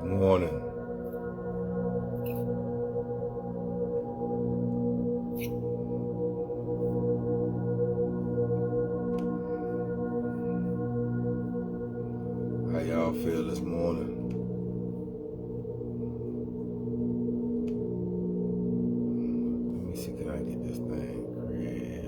morning. How y'all feel this morning? Let me see, can I get this thing created?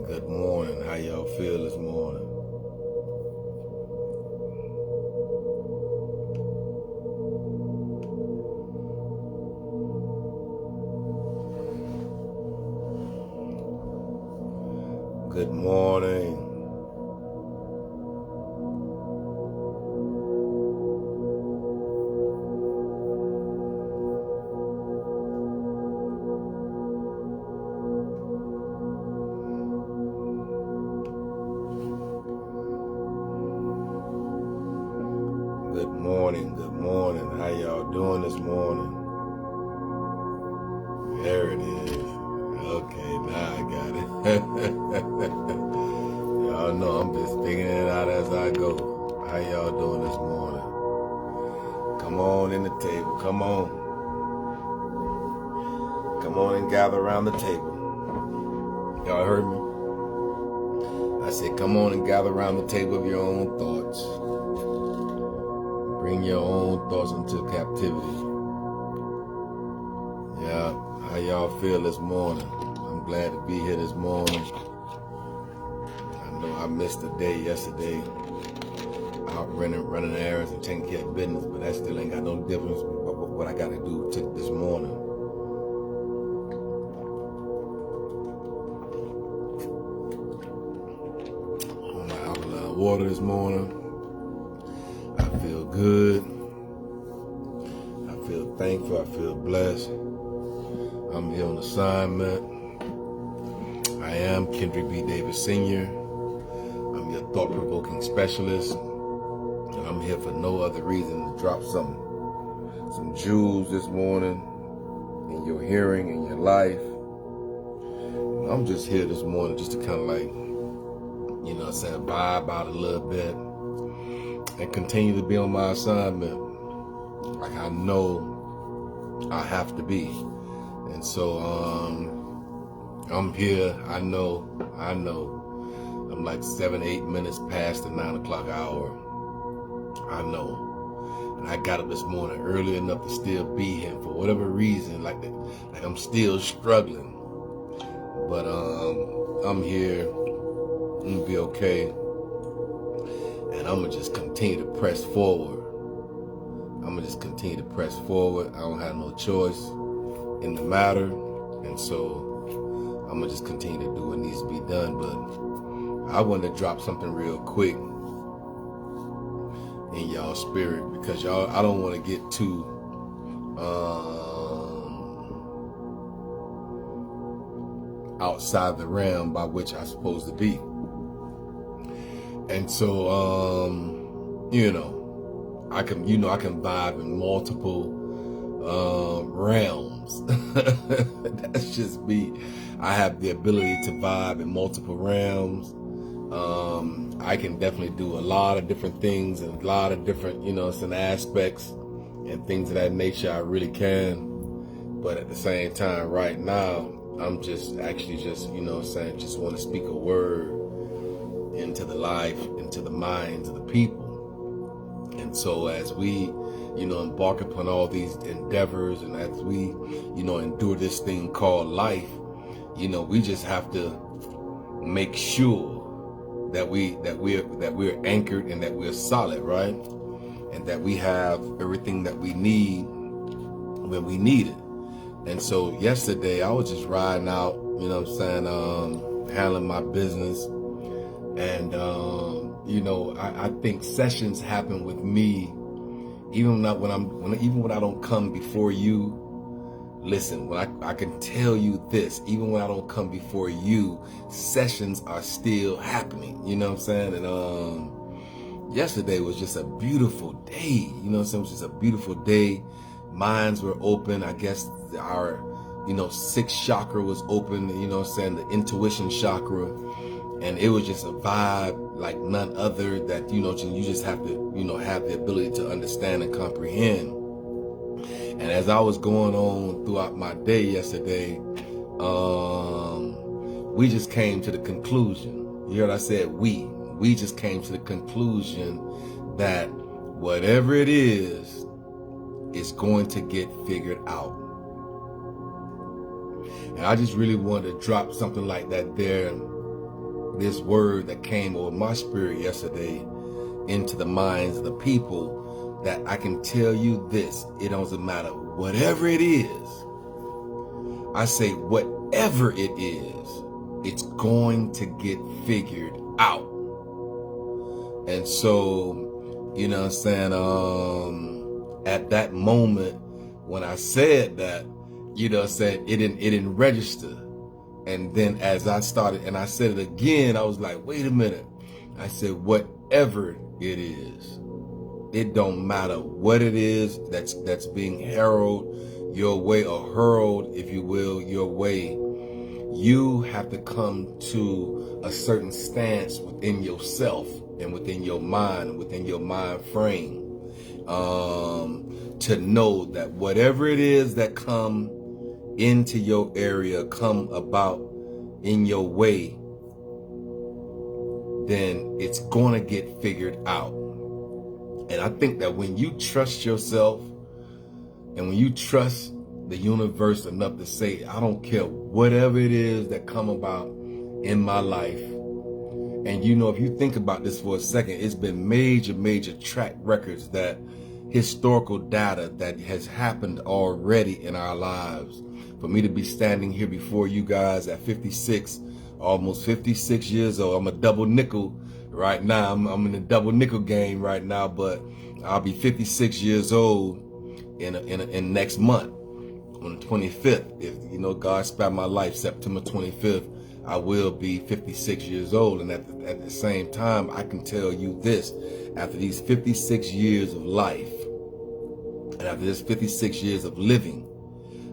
Good morning. How y'all feel this morning? Good morning. Good morning. How y'all doing this morning? There it is. Okay, now I got it. Y'all know I'm just figuring it out as I go. How y'all doing this morning? Come on in the table. Come on. Come on and gather around the table. Y'all heard me? I said, come on and gather around the table of your own thoughts. Bring your own thoughts into captivity. Yeah, how y'all feel this morning? I'm glad to be here this morning. I know I missed a day yesterday out running errands and taking care of business, but that still ain't got no difference with what I got to do this morning. On my alkaline water this morning. I feel good. I feel thankful. I feel blessed. I'm here on assignment. I am Kendrick B. Davis Sr. I'm your thought-provoking specialist. And I'm here for no other reason to drop some jewels this morning in your hearing, in your life. And I'm just here this morning just to kind of like, vibe out a little bit and continue to be on my assignment like I know I have to be. And so I'm here. I know I'm like 7-8 minutes past the 9 o'clock hour. I know. And I got up this morning early enough to still be here for whatever reason, like I'm still struggling. But I'm here. I'm gonna be okay. And I'm gonna just continue to press forward. I don't have no choice in the matter. And so I'm gonna just continue to do what needs to be done. But I want to drop something real quick in y'all spirit, because I don't want to get too outside the realm by which I'm supposed to be. And so I can vibe in multiple realms. That's just me. I have the ability to vibe in multiple realms. I can definitely do a lot of different things and a lot of different, some aspects and things of that nature. I really can. But at the same time, right now, I'm just want to speak a word into the life, into the minds of the people. And so as we, embark upon all these endeavors, and as we, endure this thing called life, we just have to make sure that we're anchored and that we're solid, right? And that we have everything that we need when we need it. And so yesterday I was just riding out, handling my business. And, I think sessions happen with me, even when I don't come before you. Listen, when I can tell you this, even when I don't come before you, sessions are still happening. You know what I'm saying? And yesterday was just a beautiful day. You know what I'm saying? It was just a beautiful day. Minds were open. I guess our sixth chakra was open, the intuition chakra. And it was just a vibe like none other that, you just have to, have the ability to understand and comprehend. And as I was going on throughout my day yesterday, we just came to the conclusion. You heard I said we just came to the conclusion that whatever it is going to get figured out. And I just really wanted to drop something like that there, this word that came over my spirit yesterday into the minds of the people, that I can tell you this: it doesn't matter whatever it is. I say whatever it is, it's going to get figured out. And so, at that moment when I said that, it didn't register. And then as I started and I said it again, I was like, wait a minute. I said, whatever it is, it don't matter what it is that's being heralded your way, or hurled, if you will, your way. You have to come to a certain stance within yourself and within your mind, within your mind frame, to know that whatever it is that come into your area, come about in your way, then it's going to get figured out. And I think that when you trust yourself and when you trust the universe enough to say, I don't care whatever it is that come about in my life. And if you think about this for a second, it's been major track records, that historical data that has happened already in our lives. For me to be standing here before you guys at 56, almost 56 years old, I'm a double nickel right now. I'm in the double nickel game right now, but I'll be 56 years old in next month on the 25th. If God spare my life, September 25th, I will be 56 years old. And at the same time, I can tell you this: after these 56 years of life, and after this 56 years of living,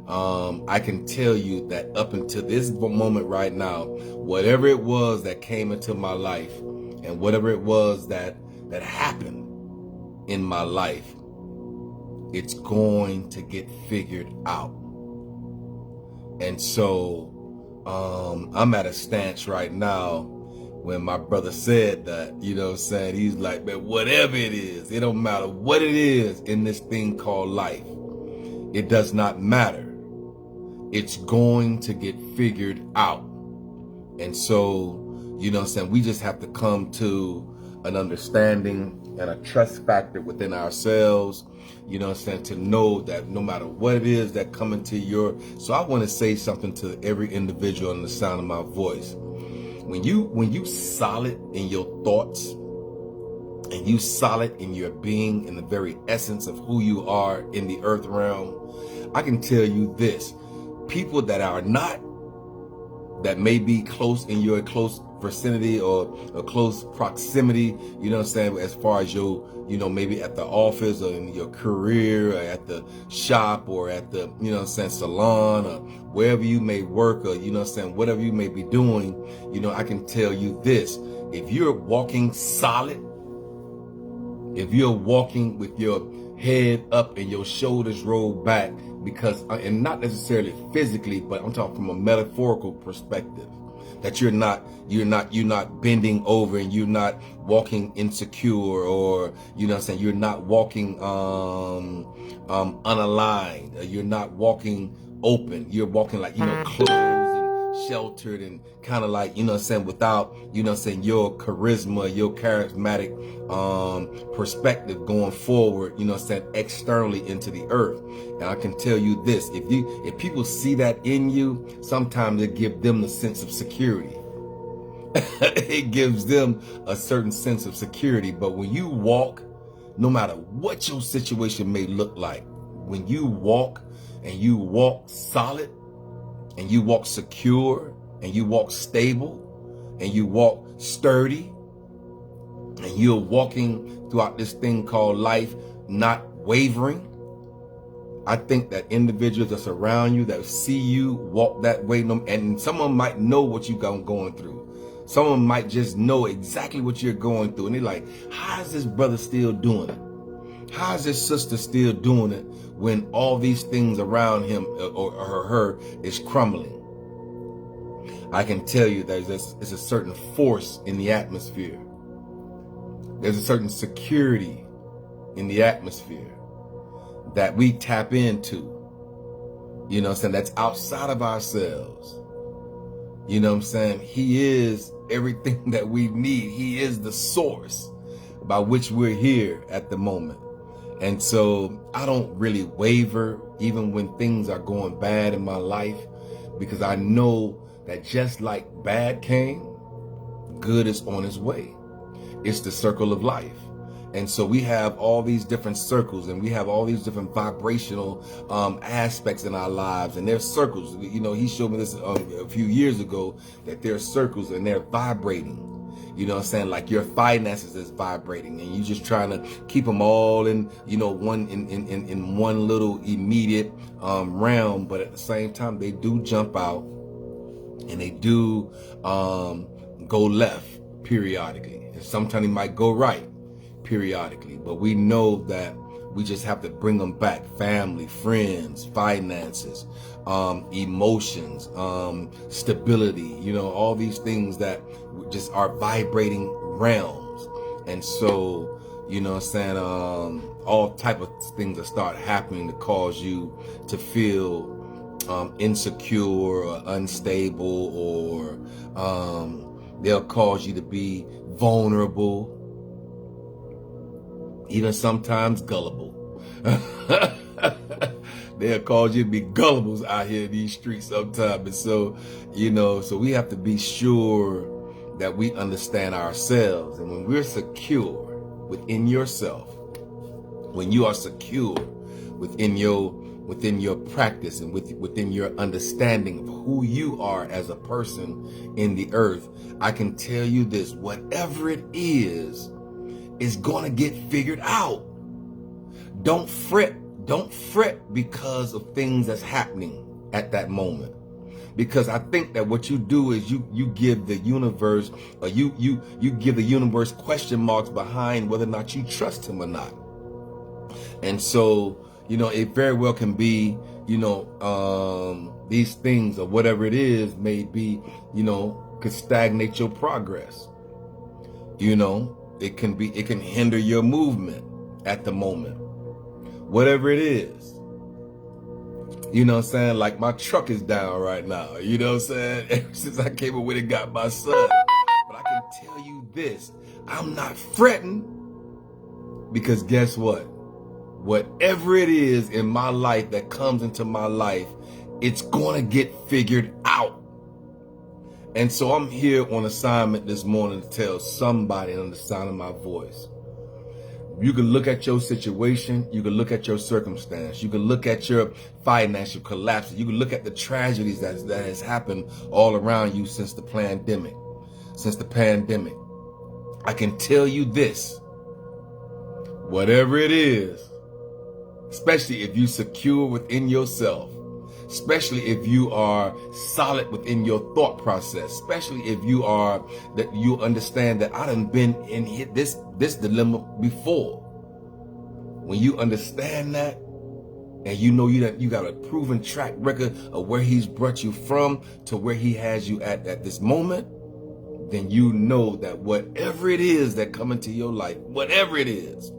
I can tell you that up until this moment right now, whatever it was that came into my life and whatever it was that happened in my life, it's going to get figured out. And so I'm at a stance right now when my brother said that, he's like, man, whatever it is, it don't matter what it is in this thing called life. It does not matter. It's going to get figured out. And so, we just have to come to an understanding and a trust factor within ourselves, to know that no matter what it is that come into so I want to say something to every individual on the sound of my voice. When you solid in your thoughts and you solid in your being, in the very essence of who you are in the earth realm, I can tell you this: people that are not, that may be close in your close vicinity or a close proximity, as far as your, maybe at the office or in your career or at the shop or at the, salon or wherever you may work, or, whatever you may be doing, I can tell you this: if you're walking solid, if you're walking with your head up and your shoulders rolled back, because, and not necessarily physically, but I'm talking from a metaphorical perspective, that you're not bending over and you're not walking insecure, or, you're not walking, unaligned, you're not walking open, you're walking like, closed and sheltered and kind of like, without, your charisma, your charismatic, perspective going forward, externally into the earth. And I can tell you this: if people see that in you, sometimes it gives them the sense of security. It gives them a certain sense of security. But when you walk, no matter what your situation may look like, when you walk and you walk solid and you walk secure and you walk stable and you walk sturdy, and you're walking throughout this thing called life, not wavering, I think that individuals that's around you that see you walk that way, and someone might know what you got going through. Someone might just know exactly what you're going through. And they're like, how is this brother still doing it? How is this sister still doing it when all these things around him or her is crumbling? I can tell you there's a certain force in the atmosphere. There's a certain security in the atmosphere that we tap into, you know what I'm saying, that's outside of ourselves. You know what I'm saying? He is everything that we need. He is the source by which we're here at the moment. And so I don't really waver even when things are going bad in my life, because I know that just like bad came, good is on its way. It's the circle of life. And so we have all these different circles, and we have all these different vibrational aspects in our lives, and there's circles. You know, he showed me this a few years ago, that there are circles and they're vibrating. You know what I'm saying? Like your finances is vibrating, and you're just trying to keep them all in, you know, in one little immediate realm. But at the same time, they do jump out, and they do go left periodically. And sometimes they might go right periodically. But we know that we just have to bring them back. Family, friends, finances, emotions, stability, you know, all these things that just are vibrating realms. And so, you know what I'm saying, all type of things that start happening to cause you to feel insecure or unstable, or they'll cause you to be vulnerable, even sometimes gullible. They'll cause you to be gullibles out here in these streets sometimes. And so, you know, so we have to be sure that we understand ourselves. And when we're secure within yourself, when you are secure within your practice and within your understanding of who you are as a person in the earth, I can tell you this: whatever it is going to get figured out. Don't fret because of things that's happening at that moment. Because I think that what you do is you give the universe, or you give the universe question marks behind whether or not you trust him or not. And so, you know, it very well can be, you know, these things or whatever it is may be, you know, could stagnate your progress. You know, it can hinder your movement at the moment. Whatever it is. You know what I'm saying? Like my truck is down right now. You know what I'm saying? Ever since I came up with it, got my son. But I can tell you this: I'm not fretting, because guess what? Whatever it is in my life that comes into my life, it's going to get figured out. And so I'm here on assignment this morning to tell somebody under the sound of my voice. You can look at your situation. You can look at your circumstance. You can look at your financial collapse. You can look at the tragedies that has happened all around you since the pandemic. I can tell you this: whatever it is, especially if you secure within yourself, especially if you are solid within your thought process, especially if you are, that you understand that I done been in this dilemma before. When you understand that, and you know you got a proven track record of where he's brought you from to where he has you at this moment, then you know that whatever it is that come into your life, whatever it is,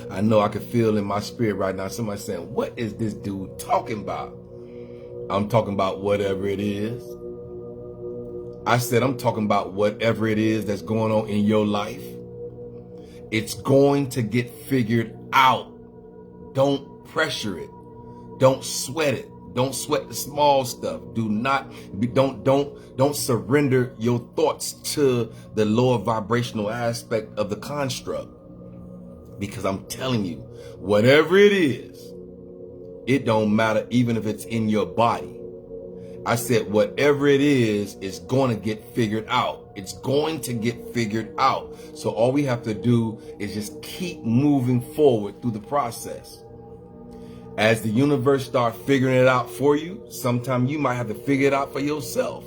I know I can feel in my spirit right now somebody saying, what is this dude talking about? I'm talking about whatever it is. I said I'm talking about whatever it is that's going on in your life. It's going to get figured out. Don't pressure it. Don't sweat it. Don't sweat the small stuff. Don't surrender your thoughts to the lower vibrational aspect of the construct. Because I'm telling you, whatever it is, it don't matter even if it's in your body. I said whatever it is going to get figured out. It's going to get figured out. So all we have to do is just keep moving forward through the process. As the universe start figuring it out for you, sometimes you might have to figure it out for yourself.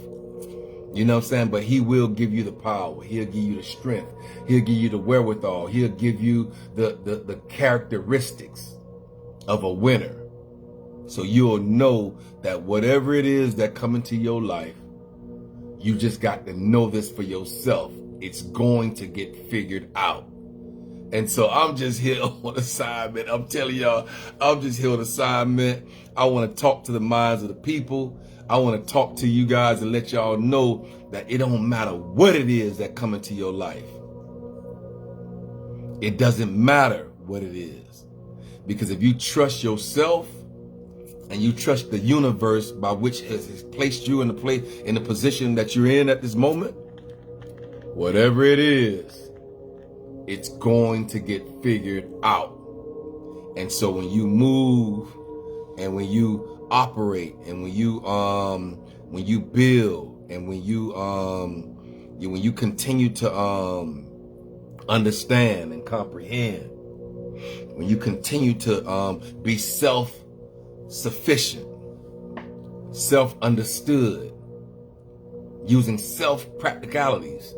You know what I'm saying? But he will give you the power. He'll give you the strength. He'll give you the wherewithal. He'll give you the characteristics of a winner. So you'll know that whatever it is that come into your life, you just got to know this for yourself. It's going to get figured out. And so I'm just here on assignment. I'm telling y'all, I'm just here on assignment. I want to talk to the minds of the people. I want to talk to you guys and let y'all know that it don't matter what it is that come into your life. It doesn't matter what it is. Because if you trust yourself and you trust the universe by which has placed you in the position that you're in at this moment, whatever it is, it's going to get figured out. And so when you move and when you operate and when you build and when you continue to understand and comprehend, when you continue to be self-sufficient, self-understood, using self-practicalities,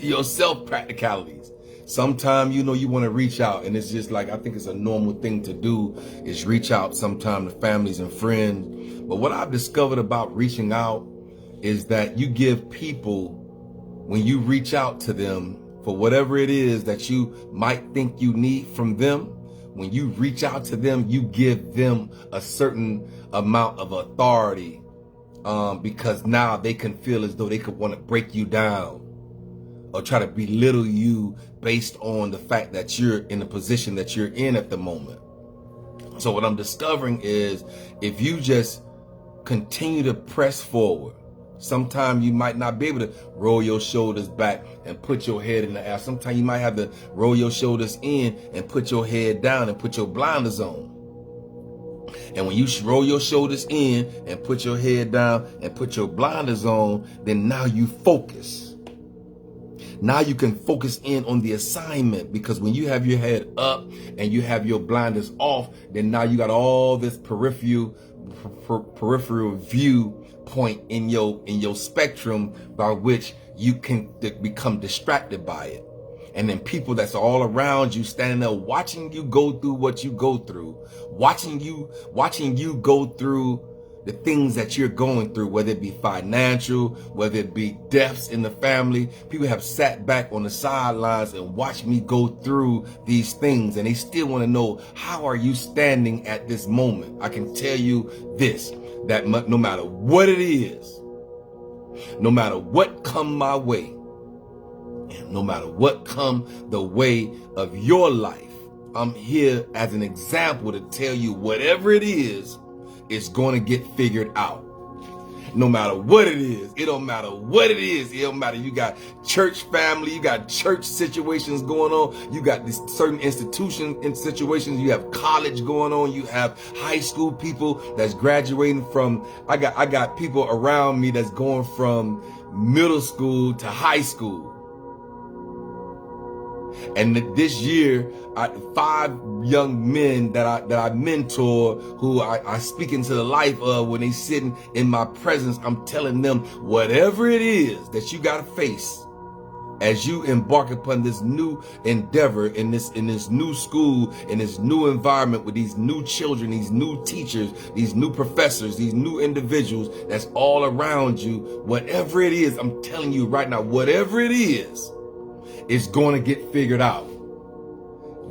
your self-practicalities. Sometimes, you want to reach out, and it's just like, I think it's a normal thing to do, is reach out sometimes to families and friends. But what I've discovered about reaching out is that you give people, when you reach out to them for whatever it is that you might think you need from them, when you reach out to them, you give them a certain amount of authority, because now they can feel as though they could want to break you down or try to belittle you based on the fact that you're in the position that you're in at the moment. So what I'm discovering is, if you just continue to press forward, sometimes you might not be able to roll your shoulders back and put your head in the air. Sometimes you might have to roll your shoulders in and put your head down and put your blinders on. And when you roll your shoulders in and put your head down and put your blinders on, then now you focus. Now you can focus in on the assignment, because when you have your head up and you have your blinders off, then now you got all this peripheral view point in your spectrum by which you can become distracted by it. And then people that's all around you standing there watching you go through what you go through, watching you go through the things that you're going through, whether it be financial, whether it be deaths in the family. People have sat back on the sidelines and watched me go through these things, and they still want to know, how are you standing at this moment? I can tell you this, that no matter what it is, no matter what come my way, and no matter what come the way of your life, I'm here as an example to tell you, whatever it is, it's going to get figured out. No matter what it is, it don't matter what it is. It don't matter. You got church family, you got church situations going on. You got this certain institution in situations. You have college going on. You have high school people that's graduating from. I got people around me that's going from middle school to high school. And this year, 5 young men that I mentor, who I speak into the life of, when they sitting in my presence, I'm telling them, whatever it is that you got to face as you embark upon this new endeavor, in this new school, in this new environment, with these new children, these new teachers, these new professors, these new individuals that's all around you, whatever it is, I'm telling you right now, whatever it is, it's going to get figured out.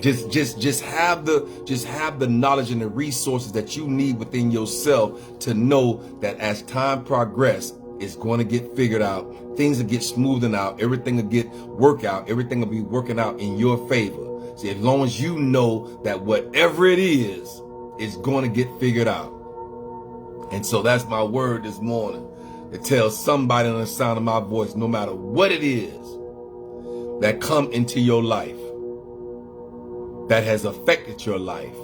Just have the knowledge and the resources that you need within yourself to know that as time progresses, it's going to get figured out. Things will get smoothened out. Everything will get worked out. Everything will be working out in your favor. See, as long as you know that whatever it is going to get figured out. And so that's my word this morning, to tell somebody on the sound of my voice, no matter what it is that come into your life, that has affected your life,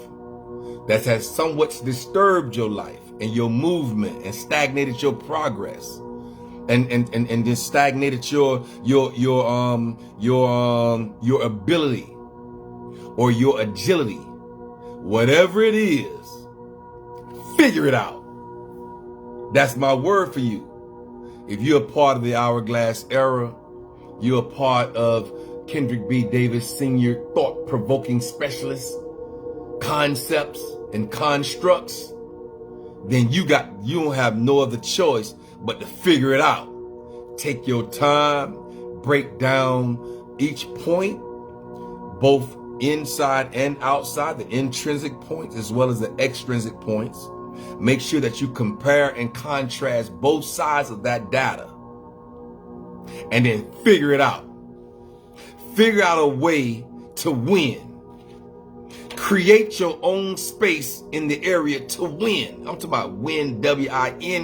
that has somewhat disturbed your life and your movement and stagnated your progress, and then stagnated your ability or your agility Whatever it is, figure it out. That's my word for you. If you're a part of the Hourglass Era, you're a part of Kendrick B. Davis Sr. thought-provoking specialist, concepts and constructs, then you don't have no other choice but to figure it out. Take your time, break down each point, both inside and outside, the intrinsic points as well as the extrinsic points. Make sure that you compare and contrast both sides of that data, and then figure it out. Figure out a way to win. Create your own space in the area to win. I'm talking about win, W-I-N-N-N-N-N-N-N-N.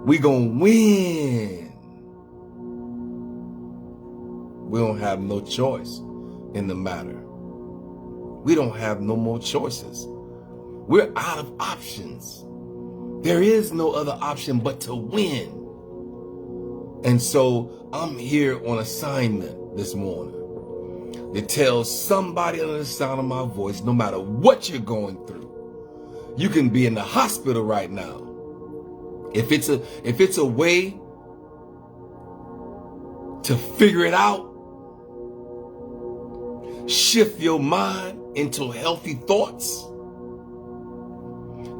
We gonna win. We don't have no choice in the matter. We don't have no more choices. We're out of options. There is no other option but to win. And so I'm here on assignment this morning to tell somebody under the sound of my voice, no matter what you're going through, you can be in the hospital right now. If it's a way to figure it out, shift your mind into healthy thoughts,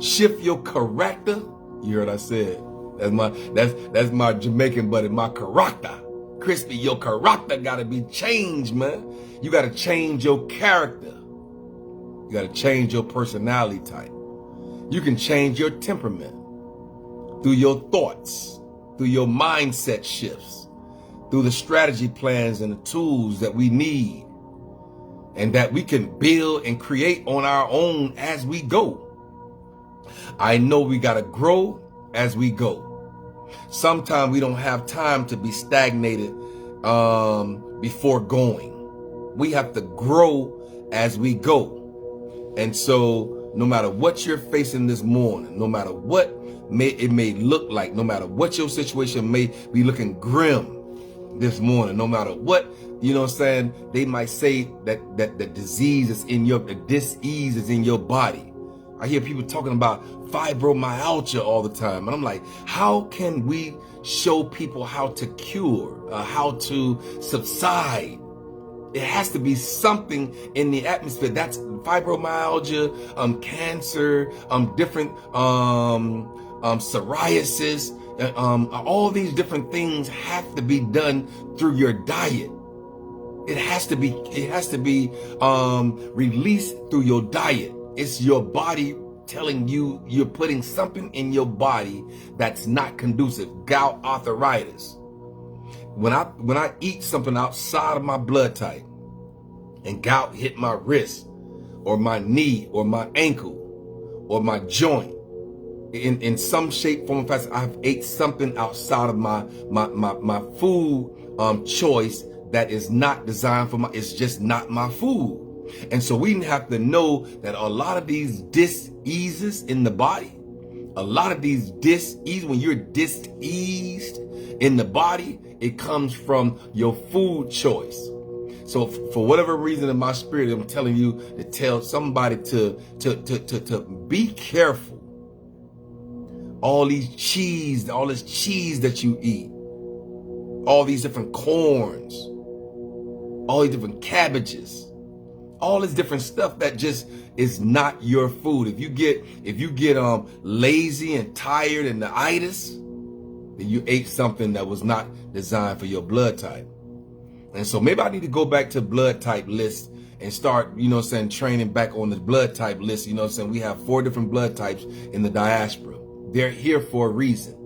shift your character. You heard I said, that's my Jamaican buddy, my character. Crispy, your character gotta be changed, man. You gotta change your character. You gotta change your personality type. You can change your temperament through your thoughts, through your mindset shifts, through the strategy plans and the tools that we need, and that we can build and create on our own as we go. I know we gotta grow as we go. Sometimes we don't have time to be stagnated before going. We have to grow as we go. And so no matter what you're facing this morning, no matter what it may look like, no matter what your situation may be looking grim this morning, no matter what, you know what I'm saying, they might say that the disease is in the dis-ease is in your body. I hear people talking about fibromyalgia all the time. And I'm like, how can we show people how to cure, how to subside? It has to be something in the atmosphere. That's fibromyalgia, cancer, different psoriasis, all these different things have to be done through your diet. It has to be released through your diet. It's your body telling you you're putting something in your body that's not conducive. Gout, arthritis. When I eat something outside of my blood type and gout hit my wrist or my knee or my ankle or my joint, in some shape, form, or fashion, I've ate something outside of my food choice that is not designed for it's just not my food. And so we have to know that a lot of these dis-eases in the body, a lot of these dis-ease, when you're dis-eased in the body, it comes from your food choice. So for whatever reason in my spirit, I'm telling you to tell somebody to be careful. All this cheese that you eat, all these different corns, all these different cabbages, all this different stuff that just is not your food. If you get lazy and tired and the itis, then you ate something that was not designed for your blood type. And so maybe I need to go back to blood type list and start, training back on the blood type list. We have 4 different blood types in the diaspora. They're here for a reason.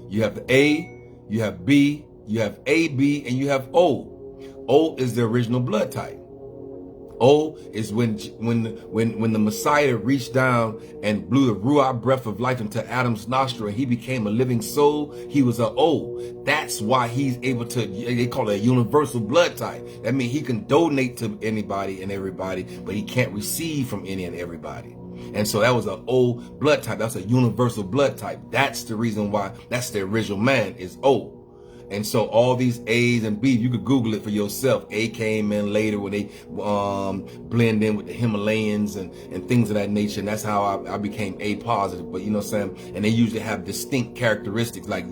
You have the A, you have B, you have AB, and you have O. O is the original blood type. O is when the Messiah reached down and blew the Ruach breath of life into Adam's nostril and he became a living soul. He was an O. That's why he's able to, they call it a universal blood type. That means he can donate to anybody and everybody, but he can't receive from any and everybody. And so that was an O blood type. That's a universal blood type. That's the reason why, that's the original man is O. And so all these A's and B's, you could Google it for yourself. A came in later when they blend in with the Himalayans and things of that nature. And that's how I became A positive. But you know what I'm saying? And they usually have distinct characteristics. Like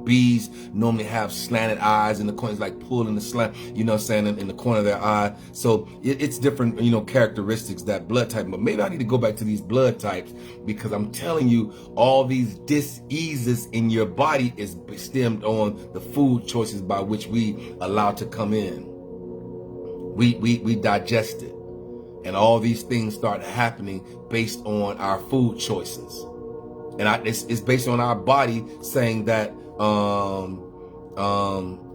B's normally have slanted eyes in the corners, like pulling the slant, you know what I'm saying, in the corner of their eye. So it's different, you know, characteristics, that blood type. But maybe I need to go back to these blood types, because I'm telling you, all these dis-eases in your body is stemmed on the food choices by which we allow to come in. We digest it, and all these things start happening based on our food choices, and it's based on our body saying that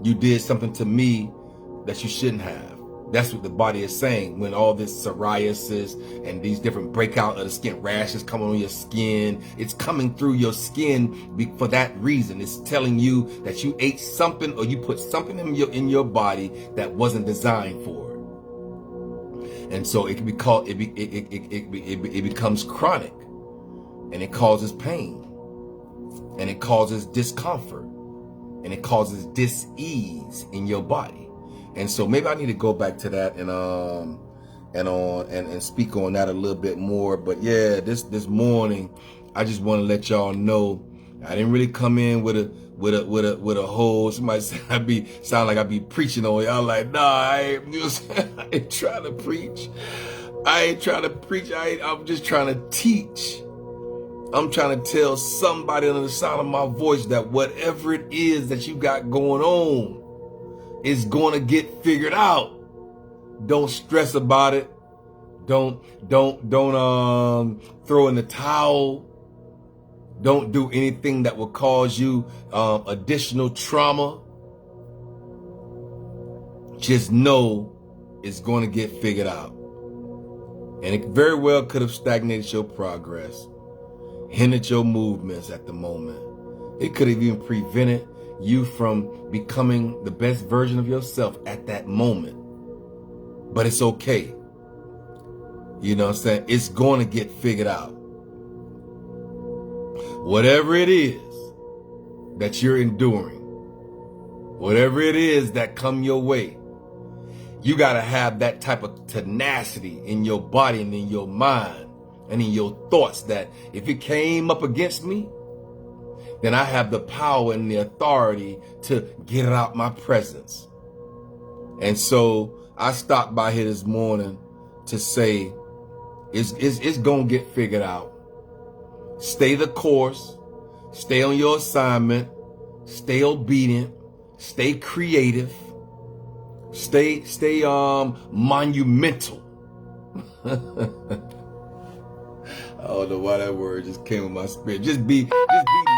you did something to me that you shouldn't have. That's what the body is saying when all this psoriasis and these different breakout of the skin, rashes coming on your skin. It's coming through your skin for that reason. It's telling you that you ate something or you put something in your body that wasn't designed for it. And so it can be called, it becomes chronic, and it causes pain, and it causes discomfort, and it causes dis-ease in your body. And so maybe I need to go back to that and speak on that a little bit more. But yeah, this morning, I just want to let y'all know I didn't really come in with a whole. Somebody said sound like I be preaching on y'all. Like, nah, I ain't trying to preach. I'm just trying to teach. I'm trying to tell somebody under the sound of my voice that whatever it is that you got going on is going to get figured out. Don't stress about it. Don't throw in the towel. Don't do anything that will cause you additional trauma. Just know it's going to get figured out. And it very well could have stagnated your progress, hindered your movements at the moment. It could have even prevented you from becoming the best version of yourself at that moment. But it's okay. You know what I'm saying? It's going to get figured out. Whatever it is that you're enduring, whatever it is that come your way, you got to have that type of tenacity in your body and in your mind and in your thoughts that if it came up against me, then I have the power and the authority to get it out my presence. And so I stopped by here this morning to say it's going to get figured out. Stay the course. Stay on your assignment. Stay obedient. Stay creative. Stay monumental. I don't know why that word just came with my spirit. Just be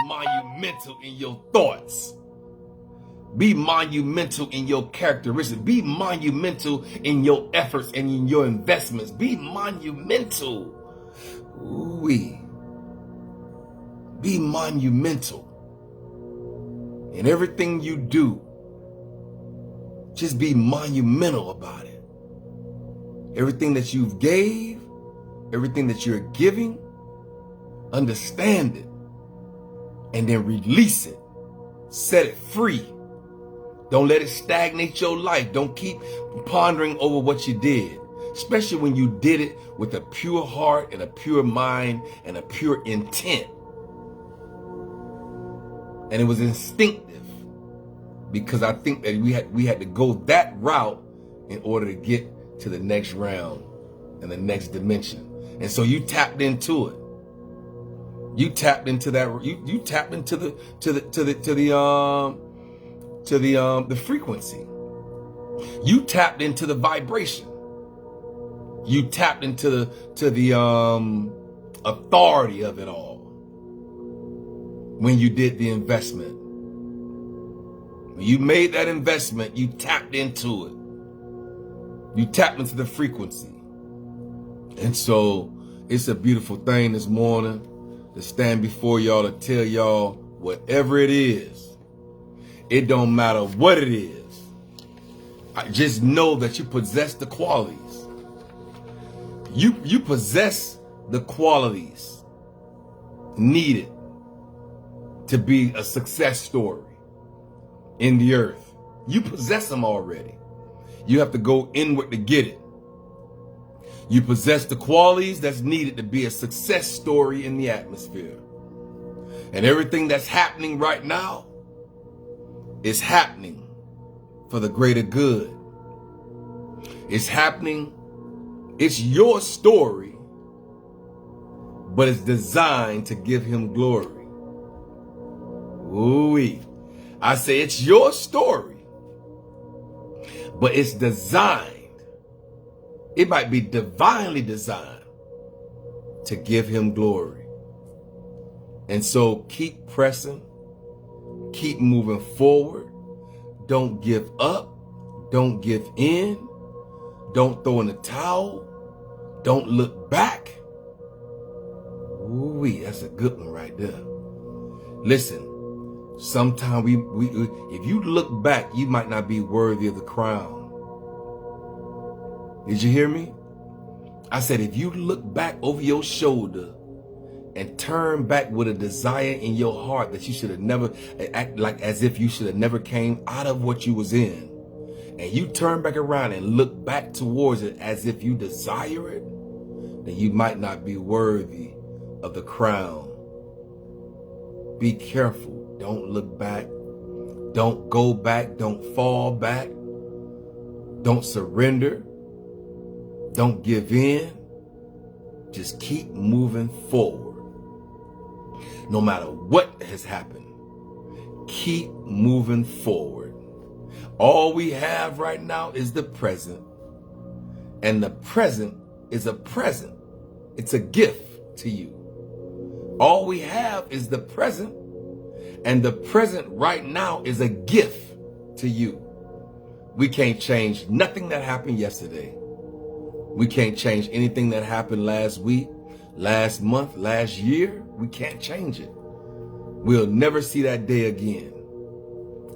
monumental in your thoughts. Be monumental in your characteristics. Be monumental in your efforts and in your investments. Be monumental. Ooh-wee. Be monumental in everything you do. Just be monumental about it. Everything that you've gave, everything that you're giving, understand it, and then release it. Set it free. Don't let it stagnate your life. Don't keep pondering over what you did, especially when you did it with a pure heart and a pure mind and a pure intent. And it was instinctive, because I think that we had to go that route in order to get to the next round and the next dimension. And so you tapped into it. You tapped into that. You tapped into the frequency. You tapped into the vibration. You tapped into the authority of it all. When you did the investment, when you made that investment, you tapped into it. You tapped into the frequency. And so it's a beautiful thing this morning to stand before y'all to tell y'all whatever it is. It don't matter what it is. I just know that you possess the qualities. You possess the qualities needed to be a success story. in the earth. You possess them already. You have to go inward to get it. You possess the qualities that's needed to be a success story in the atmosphere. And everything that's happening right now is happening for the greater good. It's happening. It's your story, but it's designed to give him glory. Ooh-wee. I say it's your story, but it's designed. It might be divinely designed to give him glory. And so keep pressing, keep moving forward. Don't give up. Don't give in. Don't throw in the towel. Don't look back. Ooh-wee, that's a good one right there. Listen, sometimes if you look back, you might not be worthy of the crown. Did you hear me? I said, if you look back over your shoulder and turn back with a desire in your heart that you should have never, act like as if you should have never came out of what you was in, and you turn back around and look back towards it as if you desire it, then you might not be worthy of the crown. Be careful. Don't look back. Don't go back. Don't fall back. Don't surrender. Don't give in. Just keep moving forward. No matter what has happened, keep moving forward. All we have right now is the present. And the present is a present. It's a gift to you. All we have is the present. And the present right now is a gift to you. We can't change nothing that happened yesterday. We can't change anything that happened last week, last month, last year. We can't change it. We'll never see that day again.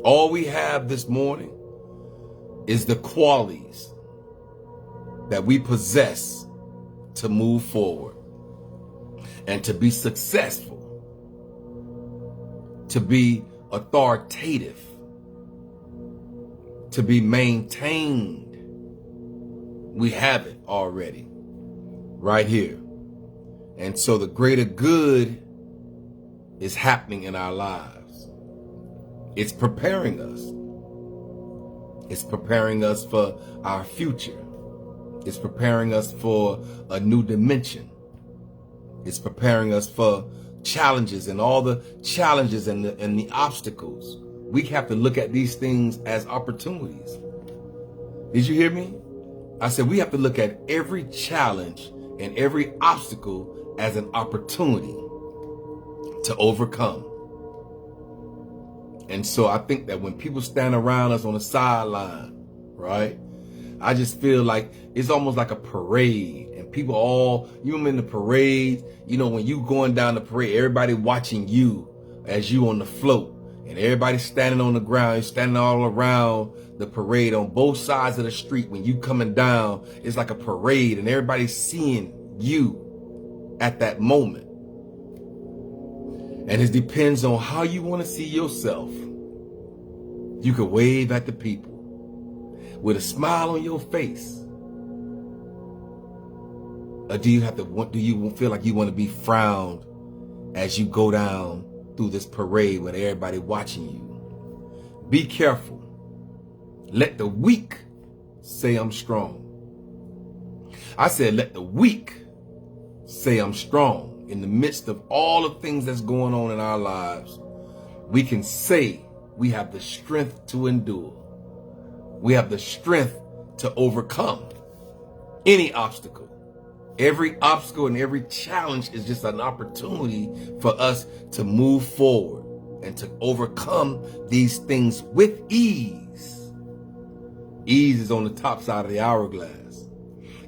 All we have this morning is the qualities that we possess to move forward and to be successful, to be authoritative, to be maintained. We have it already right here. And so the greater good is happening in our lives. It's preparing us. It's preparing us for our future. It's preparing us for a new dimension. It's preparing us for challenges and all the challenges and the obstacles. We have to look at these things as opportunities. Did you hear me? I said we have to look at every challenge and every obstacle as an opportunity to overcome. And so I think that when people stand around us on the sideline, right, I just feel like it's almost like a parade. And people all, you remember in the parade, you know, when you going down the parade, everybody watching you as you on the float. And everybody standing on the ground, standing all around the parade on both sides of the street. When you coming down, it's like a parade and everybody's seeing you at that moment. And it depends on how you want to see yourself. You can wave at the people with a smile on your face. Or do you feel like you want to be frowned as you go down through this parade with everybody watching you? Be careful. Let the weak say I'm strong. I said, let the weak say I'm strong. In the midst of all the things that's going on in our lives, we can say we have the strength to endure. We have the strength to overcome any obstacle. Every obstacle and every challenge is just an opportunity for us to move forward and to overcome these things with ease. Ease is on the top side of the hourglass.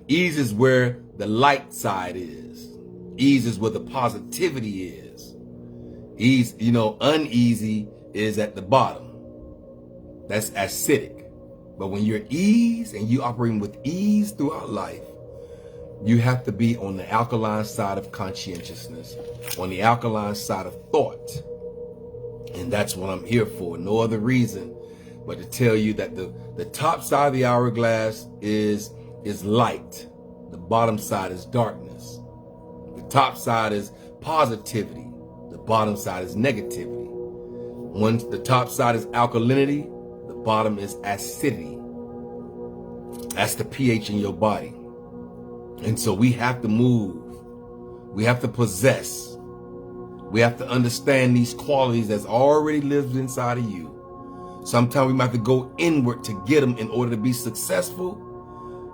Ease is where the light side is. Ease is where the positivity is. Ease, you know, uneasy is at the bottom. That's acidic. But when you're ease and you operating with ease throughout life, you have to be on the alkaline side of conscientiousness, on the alkaline side of thought. And that's what I'm here for. No other reason but to tell you that the top side of the hourglass is light. The bottom side is darkness. The top side is positivity. The bottom side is negativity. Once the top side is alkalinity, the bottom is acidity. That's the pH in your body. And so we have to move. We have to possess. We have to understand these qualities that's already lived inside of you. Sometimes we might have to go inward to get them in order to be successful.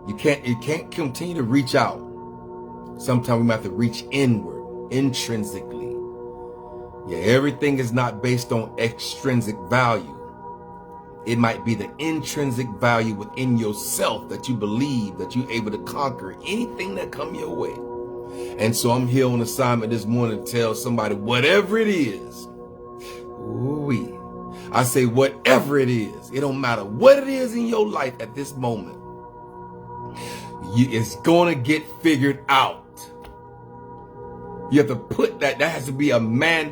You can't continue to reach out. Sometimes we might have to reach inward, intrinsically. Yeah, everything is not based on extrinsic value. It might be the intrinsic value within yourself that you believe that you're able to conquer anything that come your way. And so I'm here on assignment this morning to tell somebody, whatever it is, ooh-wee. I say whatever it is, it don't matter what it is in your life at this moment, it's gonna get figured out. You have to put that has to be a mantra,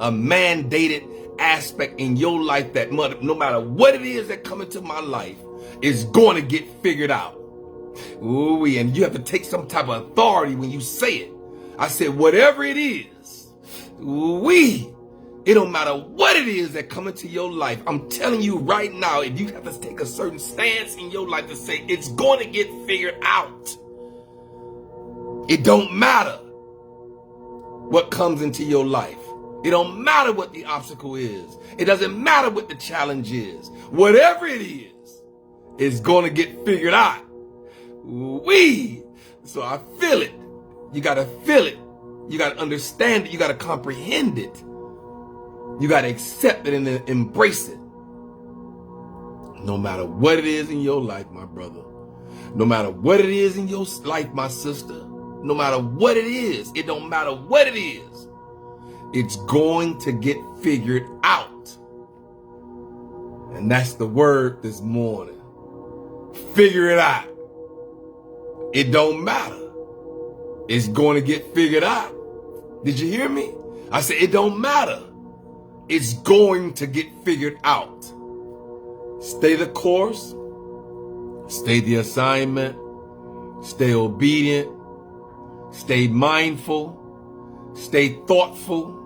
a mandated aspect in your life that no matter what it is that come into my life, is going to get figured out. Ooh, and you have to take some type of authority when you say it. I said, whatever it is, ooh, it don't matter what it is that come into your life. I'm telling you right now, if you have to take a certain stance in your life to say it's going to get figured out. It don't matter what comes into your life. It don't matter what the obstacle is. It doesn't matter what the challenge is. Whatever it is going to get figured out. Wee! So I feel it. You got to feel it. You got to understand it. You got to comprehend it. You got to accept it and embrace it. No matter what it is in your life, my brother. No matter what it is in your life, my sister. No matter what it is, it don't matter what it is. It's going to get figured out. And that's the word this morning. Figure it out. It don't matter. It's going to get figured out. Did you hear me? I said, it don't matter. It's going to get figured out. Stay the course. Stay the assignment. Stay obedient. Stay mindful. Stay thoughtful.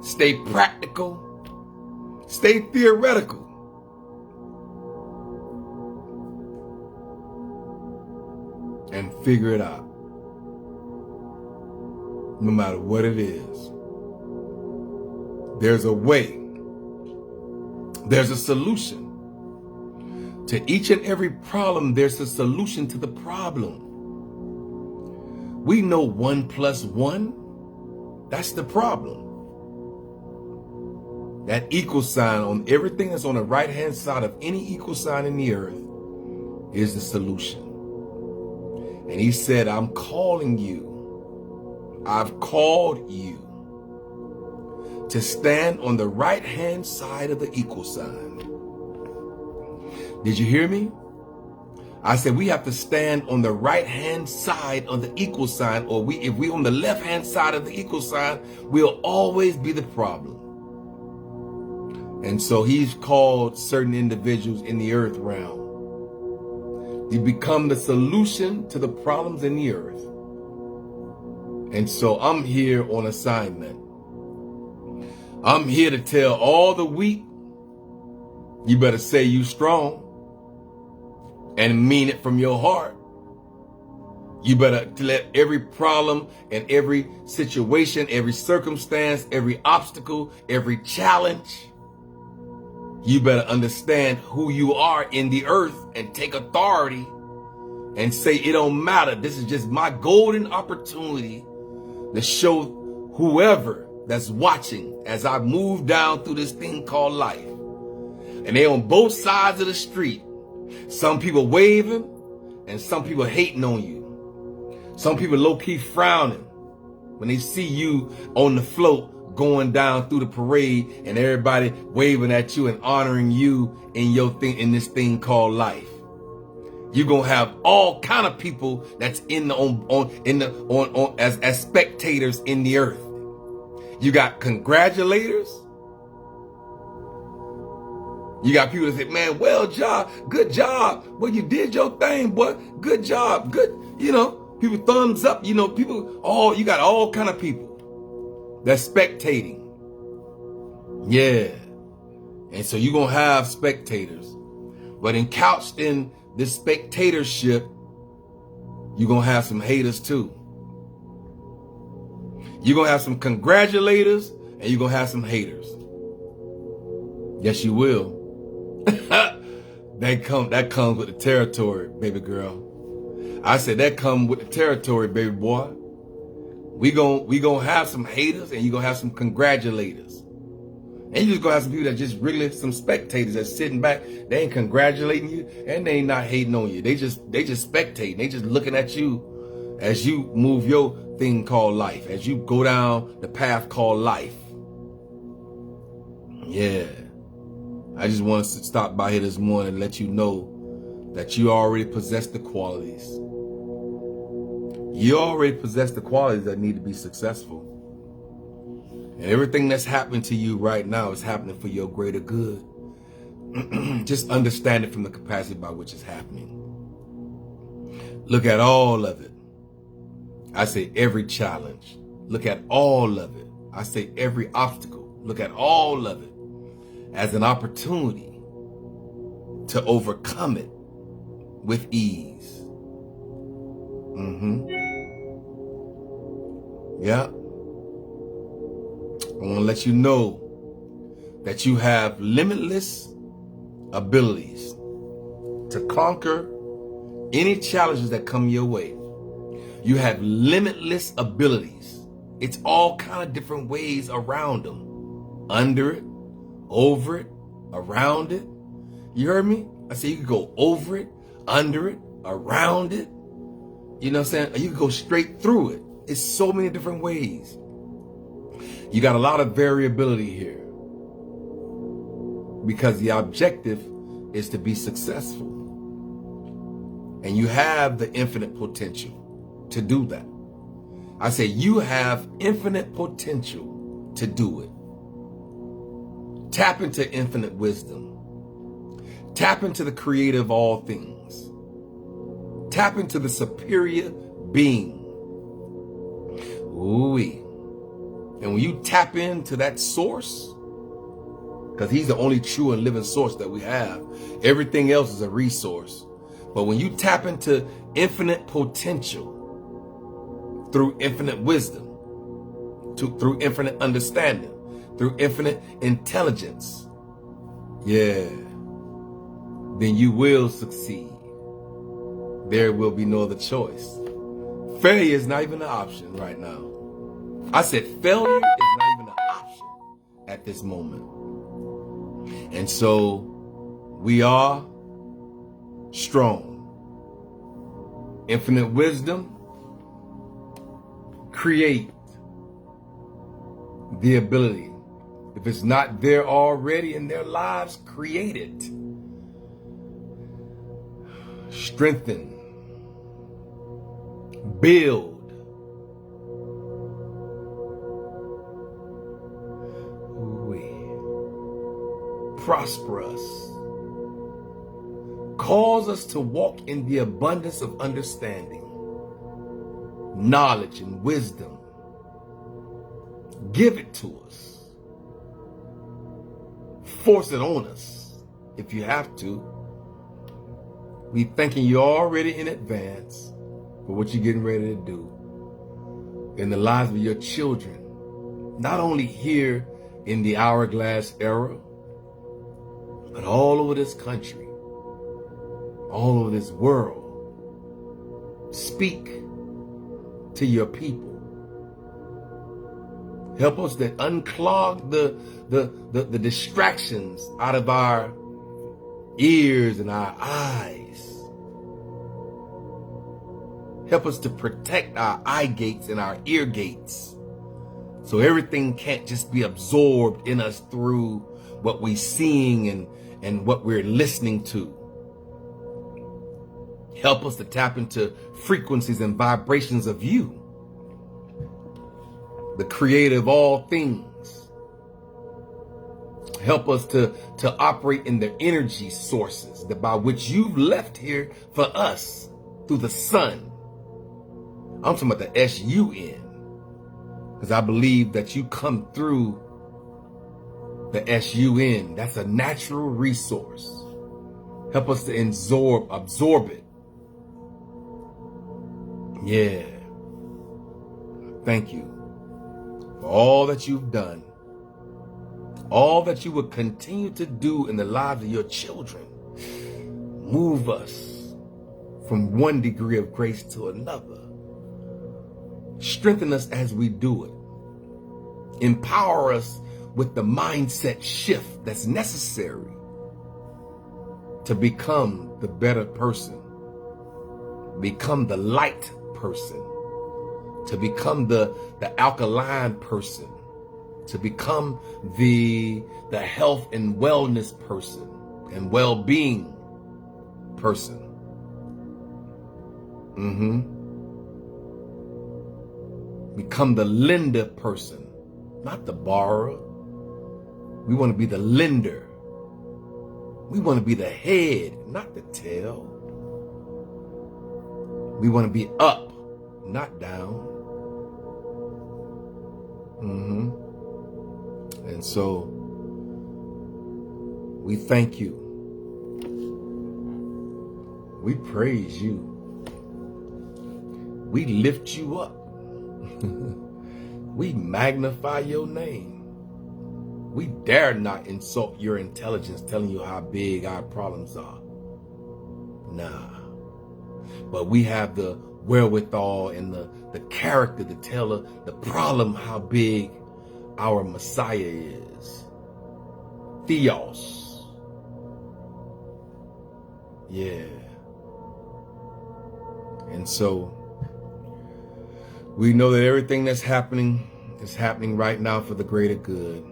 Stay practical. Stay theoretical. And figure it out. No matter what it is. There's a way. There's a solution. To each and every problem, there's a solution to the problem. We know 1 + 1. That's the problem. That equal sign on everything that's on the right-hand side of any equal sign in the earth is the solution. And he said, I'm calling you. I've called you to stand on the right-hand side of the equal sign. Did you hear me? I said we have to stand on the right-hand side of the equal sign, or if we on the left-hand side of the equal sign, we'll always be the problem. And so he's called certain individuals in the earth realm to become the solution to the problems in the earth. And so I'm here on assignment. I'm here to tell all the weak, you better say you strong and mean it from your heart. You better let every problem and every situation, every circumstance, every obstacle, every challenge, you better understand who you are in the earth and take authority and say, it don't matter. This is just my golden opportunity to show whoever that's watching as I move down through this thing called life. And they on both sides of the street. Some people waving and some people hating on you. Some people low-key frowning when they see you on the float going down through the parade and everybody waving at you and honoring you in your thing, in this thing called life. You're gonna have all kind of people that's as spectators in the earth. You got congratulators You got people that say, man, well job, good job. Well, you did your thing, boy. Good job, good. You know, people thumbs up. You know, people, you got all kind of people that's spectating. Yeah. And so you're going to have spectators. But couched in this spectatorship, you're going to have some haters too. You're going to have some congratulators and you're going to have some haters. Yes, you will. That comes with the territory, baby girl. I said that comes with the territory, baby boy. We gonna have some haters and you're going to have some congratulators. And you just gonna have some people that just really some spectators that's sitting back. They ain't congratulating you and they ain't not hating on you. They just spectating. They just looking at you as you move your thing called life, as you go down the path called life. Yeah. I just wanted to stop by here this morning and let you know that you already possess the qualities. You already possess the qualities that need to be successful. And everything that's happening to you right now is happening for your greater good. Just understand it from the capacity by which it's happening. Look at all of it. I say every challenge. Look at all of it. I say every obstacle. Look at all of it as an opportunity to overcome it with ease. Yeah. I want to let you know that you have limitless abilities to conquer any challenges that come your way. You have limitless abilities. It's all kind of different ways around them. Under it, over it, around it. You heard me? I said you can go over it, under it, around it. You know what I'm saying? Or you can go straight through it. It's so many different ways. You got a lot of variability here because the objective is to be successful. And you have the infinite potential to do that. I say you have infinite potential to do it. Tap into infinite wisdom. Tap into the creator of all things. Tap into the superior being. Ooh-wee. And when you tap into that source, because he's the only true and living source that we have, everything else is a resource. But when you tap into infinite potential through infinite wisdom, through infinite understanding, through infinite intelligence, yeah, then you will succeed. There will be no other choice. Failure is not even an option right now. I said failure is not even an option at this moment. And so we are strong. Infinite wisdom, create the ability. If it's not there already in their lives, create it. Strengthen. Build. Prosper us. Cause us to walk in the abundance of understanding, knowledge, and wisdom. Give it to us. Force it on us if you have to. We thanking you already in advance for what you're getting ready to do in the lives of your children, not only here in the Hourglass Era, but all over this country, all over this world. Speak to your people. Help us to unclog the distractions out of our ears and our eyes. Help us to protect our eye gates and our ear gates, so everything can't just be absorbed in us through what we're seeing and what we're listening to. Help us to tap into frequencies and vibrations of you, the creator of all things. Help us to operate in the energy sources by which you've left here for us through the sun. I'm talking about the S-U-N. Because I believe that you come through the S-U-N. That's a natural resource. Help us to absorb it. Yeah. Thank you for all that you've done. All that you will continue to do in the lives of your children. Move us from one degree of grace to another. Strengthen us as we do it. Empower us with the mindset shift that's necessary to become the better person, become the light person, to become the alkaline person, to become the health and wellness person and well-being person. Become the lender person, not the borrower. We want to be the lender. We want to be the head, not the tail. We want to be up, not down. And so we thank you. We praise you. We lift you up. We magnify your name. We dare not insult your intelligence, telling you how big our problems are. Nah. But we have the wherewithal and the character to tell the problem how big our Messiah is. Theos. Yeah. And so we know that everything that's happening is happening right now for the greater good.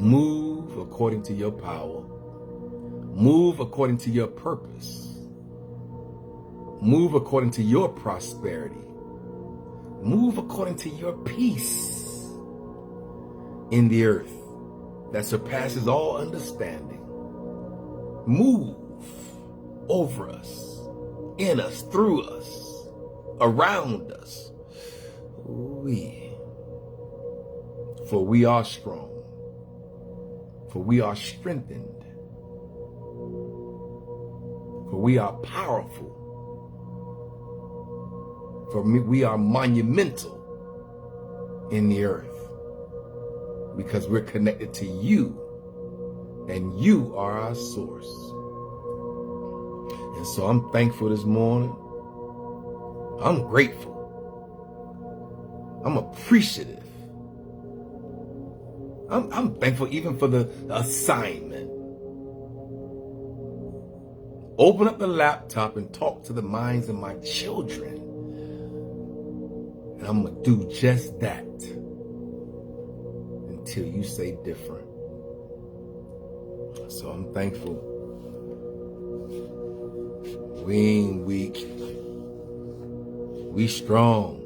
Move according to your power. Move according to your purpose. Move according to your prosperity. Move according to your peace in the earth that surpasses all understanding. Move over us, in us, through us, around us. For we are strong. For we are strengthened. For we are powerful. For we are monumental in the earth. Because we're connected to you. And you are our source. And so I'm thankful this morning. I'm grateful. I'm appreciative. I'm thankful even for the assignment. Open up the laptop and talk to the minds of my children. And I'm going to do just that until you say different. So I'm thankful. We ain't weak. We strong.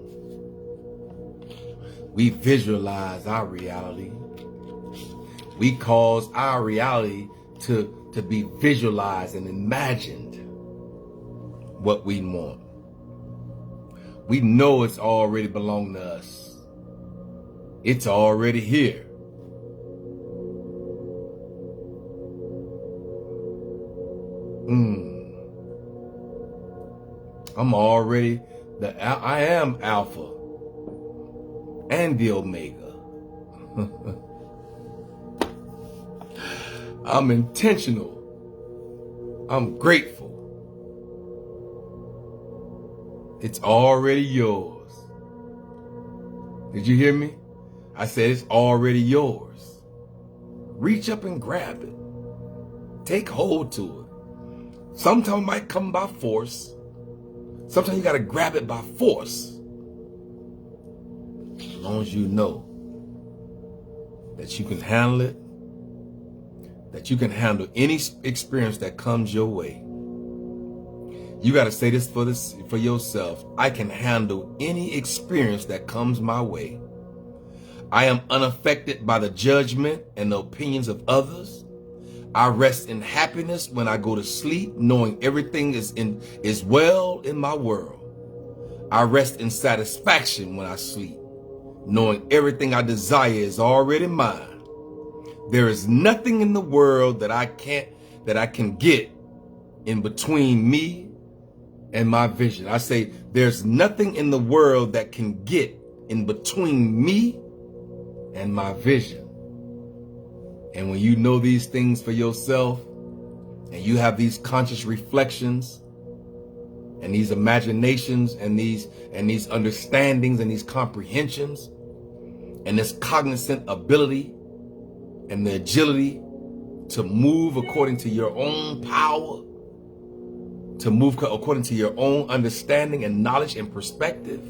We visualize our reality. We cause our reality to be visualized and imagined what we want. We know it's already belonged to us. It's already here. I'm already I am Alpha and the Omega. I'm intentional. I'm grateful. It's already yours. Did you hear me? I said it's already yours. Reach up and grab it. Take hold to it. Sometimes it might come by force. Sometimes you got to grab it by force. As long as you know that you can handle it, that you can handle any experience that comes your way. You got to say this for yourself. I can handle any experience that comes my way. I am unaffected by the judgment and the opinions of others. I rest in happiness when I go to sleep, knowing everything is well in my world. I rest in satisfaction when I sleep, knowing everything I desire is already mine. There is nothing in the world that I can get in between me and my vision. I say there's nothing in the world that can get in between me and my vision. And when you know these things for yourself, and you have these conscious reflections and these imaginations and these understandings and these comprehensions and this cognizant ability and the agility to move according to your own power, to move according to your own understanding and knowledge and perspective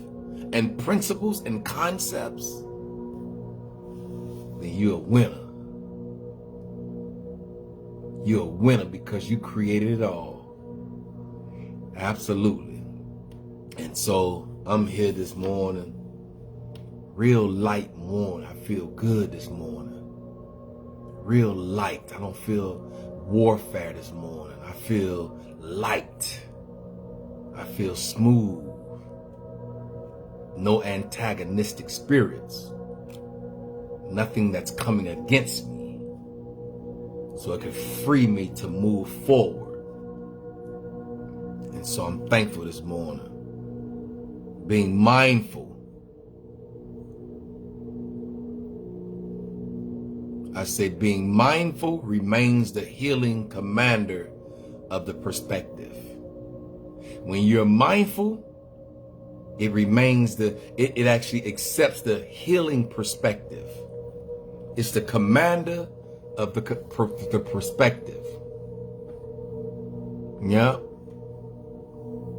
and principles and concepts, then you're a winner. You're a winner because you created it all. Absolutely. And so I'm here this morning, real light morning. I feel good this morning. Real light. I don't feel warfare this morning. I feel light. I feel smooth. No antagonistic spirits. Nothing that's coming against me. So it can free me to move forward. And so I'm thankful this morning. Being mindful. I say being mindful remains the healing commander of the perspective. When you're mindful, it actually accepts the healing perspective. It's the commander of the perspective. Yeah.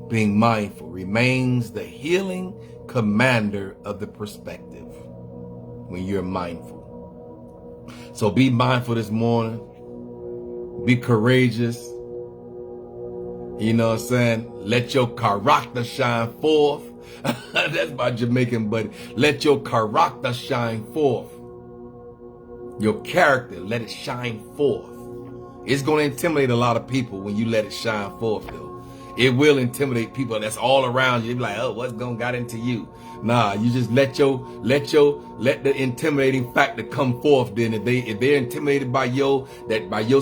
Being mindful remains the healing commander of the perspective when you're mindful. So be mindful this morning. Be courageous. You know what I'm saying? Let your character shine forth. That's my Jamaican buddy. Let your character shine forth. Your character, let it shine forth. It's going to intimidate a lot of people when you let it shine forth, though. It will intimidate people that's all around you. They be like, oh, what's got into you? Nah, you just let the intimidating factor come forth. Then if they're intimidated by your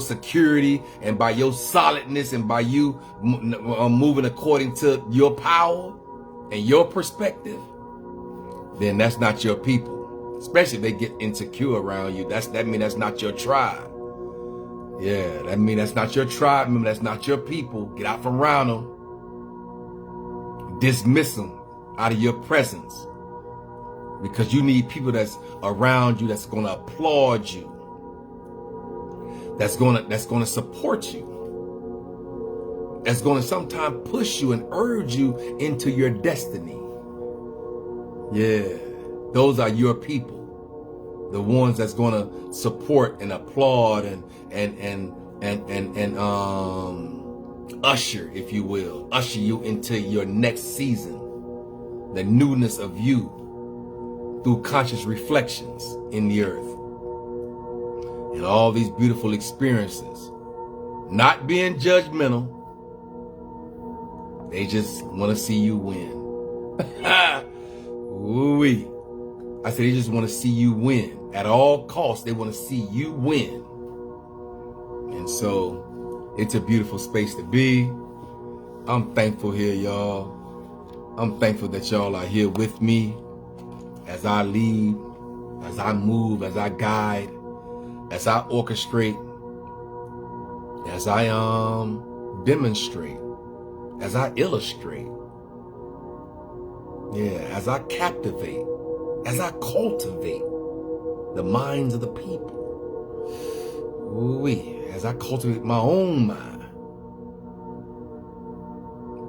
security and by your solidness and by you moving according to your power and your perspective, then that's not your people. Especially if they get insecure around you. That means that's not your tribe. Yeah, that means that's not your tribe. Remember, that's not your people. Get out from around them. Dismiss them out of your presence. Because you need people that's around you that's going to applaud you. That's going to support you. That's going to sometimes push you and urge you into your destiny. Yeah. Those are your people, the ones that's going to support and applaud and usher, if you will, usher you into your next season, the newness of you through conscious reflections in the earth and all these beautiful experiences. Not being judgmental, they just want to see you win. Ooh-wee. I said they just want to see you win. At all costs, they want to see you win. And so, it's a beautiful space to be. I'm thankful here, y'all. I'm thankful that y'all are here with me as I lead, as I move, as I guide, as I orchestrate, as I demonstrate, as I illustrate. Yeah, as I captivate. As I cultivate the minds of the people. Ooh-wee. As I cultivate my own mind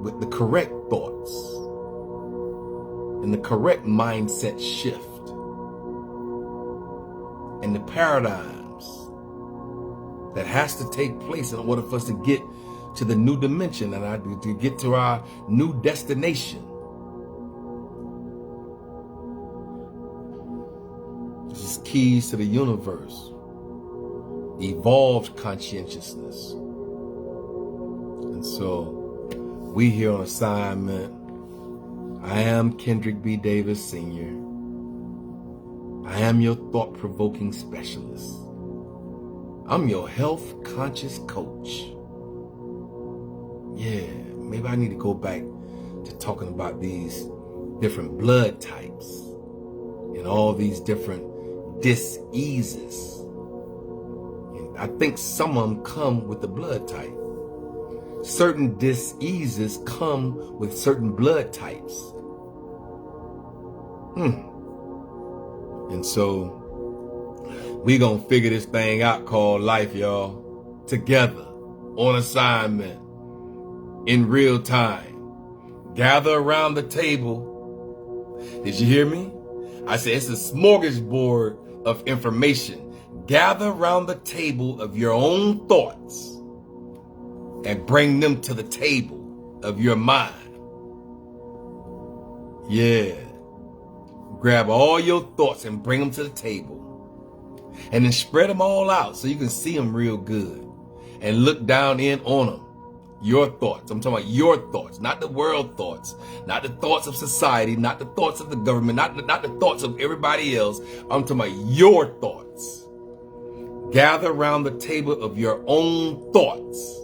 with the correct thoughts and the correct mindset shift and the paradigms that has to take place in order for us to get to the new dimension and to get to our new destination. keys to the universe, evolved conscientiousness. And so we here on assignment. I am Kendrick B. Davis Sr. I am your thought-provoking specialist. I'm your health-conscious coach. Yeah, maybe I need to go back to talking about these different blood types and all these different diseases. And I think some of them come with the blood type. Certain diseases come with certain blood types. And so we gonna figure this thing out called life, y'all, together, on assignment, in real time. Gather around the table. Did you hear me? I said it's a smorgasbord of information. Gather around the table of your own thoughts and bring them to the table of your mind. Yeah. Grab all your thoughts and bring them to the table. And then spread them all out so you can see them real good. And look down in on them. Your thoughts. I'm talking about your thoughts, not the world thoughts, not the thoughts of society, not the thoughts of the government, not the thoughts of everybody else. I'm talking about your thoughts. Gather around the table of your own thoughts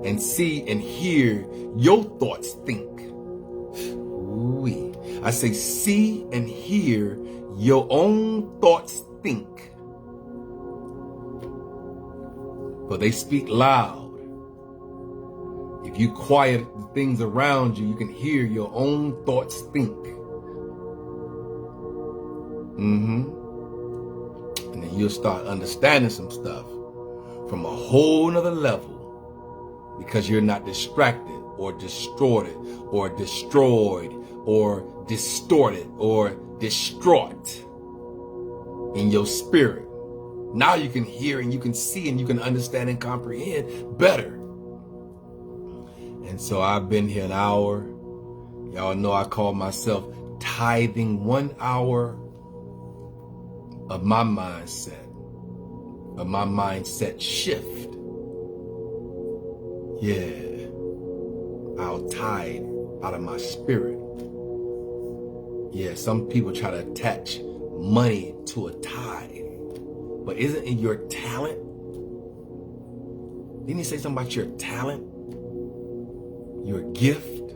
and see and hear your thoughts think. Ooh-wee. I say see and hear your own thoughts think. For they speak loud. If you quiet the things around you, you can hear your own thoughts think. And then you'll start understanding some stuff from a whole nother level because you're not distracted or distorted or destroyed or distorted or distraught in your spirit. Now you can hear and you can see and you can understand and comprehend better. And so I've been here an hour. Y'all know I call myself tithing 1 hour of my mindset shift. Yeah, I'll tithe out of my spirit. Yeah, some people try to attach money to a tithe, but isn't it your talent? Didn't he say something about your talent? Your gift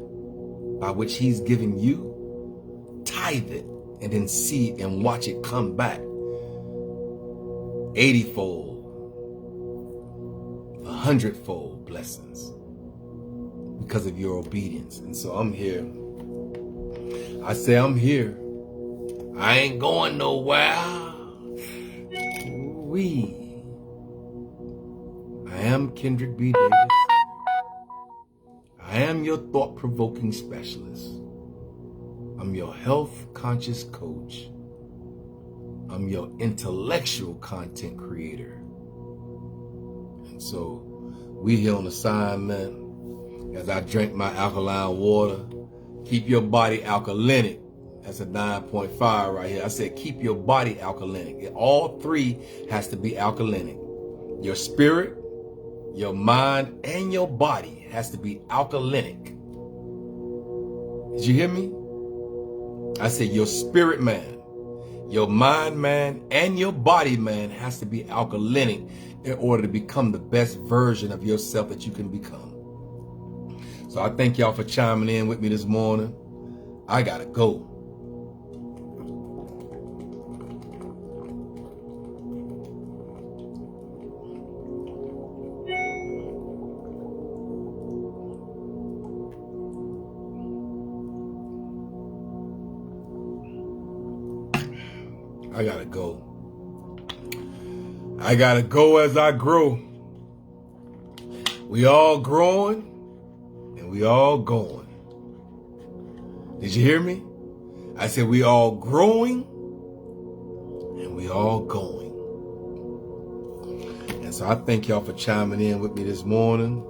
by which he's giving you? Tithe it and then see it and watch it come back 80-fold, 100-fold blessings because of your obedience. And so I'm here. I say I'm here. I ain't going nowhere. I am Kendrick B. Davis. I am your thought-provoking specialist. I'm your health-conscious coach. I'm your intellectual content creator. And so we here on assignment as I drink my alkaline water. Keep your body alkalinic. That's a 9.5 right here. I said keep your body alkalinic. All three has to be alkalinic. Your spirit, your mind, and your body has to be alkalinic. Did you hear me? I said your spirit man, your mind man, and your body man has to be alkalinic in order to become the best version of yourself that you can become. So I thank y'all for chiming in with me this morning. I gotta go. I gotta go. I gotta go as I grow. We all growing and we all going. Did you hear me? I said we all growing and we all going. And so I thank y'all for chiming in with me this morning.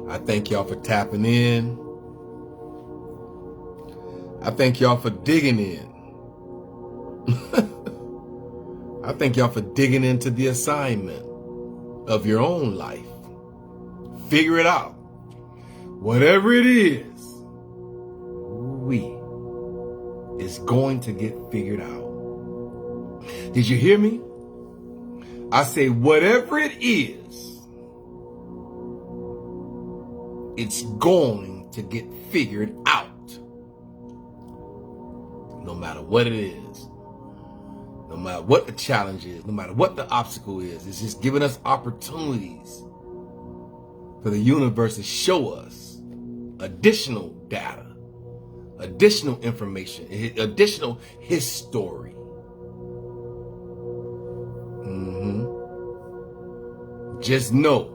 I thank y'all for tapping in. I thank y'all for digging in. I thank y'all for digging into the assignment of your own life. Figure it out. Whatever it is, is going to get figured out. Did you hear me? I say whatever it is, it's going to get figured out. No matter what it is, no matter what the challenge is, no matter what the obstacle is, it's just giving us opportunities for the universe to show us additional data, additional information, additional history. Just know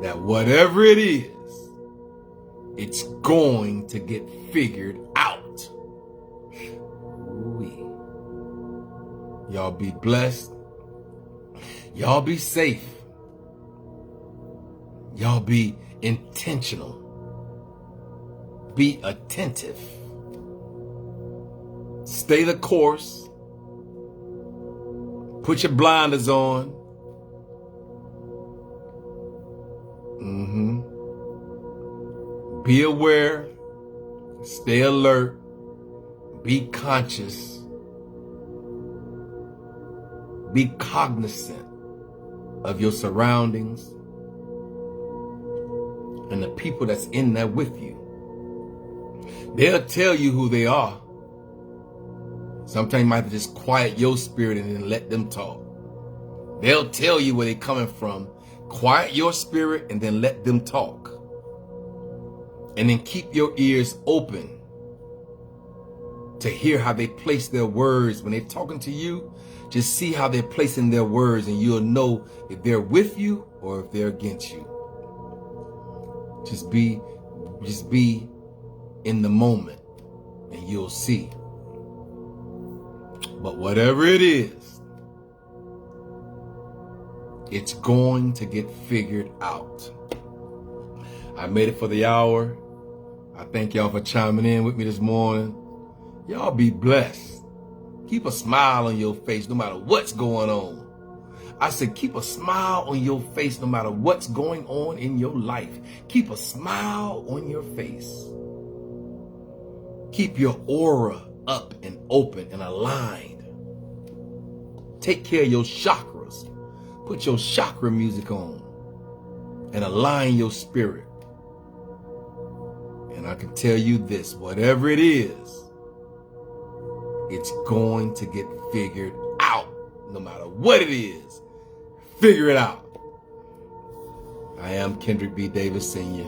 that whatever it is, it's going to get figured out. Y'all be blessed. Y'all be safe. Y'all be intentional. Be attentive. Stay the course. Put your blinders on. Be aware. Stay alert. Be conscious. Be cognizant of your surroundings and the people that's in there with you. They'll tell you who they are. Sometimes you might have to just quiet your spirit and then let them talk. They'll tell you where they're coming from. Quiet your spirit and then let them talk. And then keep your ears open to hear how they place their words. When they're talking to you, just see how they're placing their words and you'll know if they're with you or if they're against you. Just be in the moment and you'll see. But whatever it is, it's going to get figured out. I made it for the hour. I thank y'all for chiming in with me this morning. Y'all be blessed. Keep a smile on your face no matter what's going on. I said keep a smile on your face no matter what's going on in your life. Keep a smile on your face. Keep your aura up and open and aligned. Take care of your chakras. Put your chakra music on and align your spirit. And I can tell you this, whatever it is, it's going to get figured out. No matter what it is, figure it out. I am Kendrick B. Davis Sr.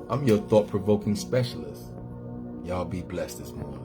I'm your thought-provoking specialist. Y'all be blessed this morning.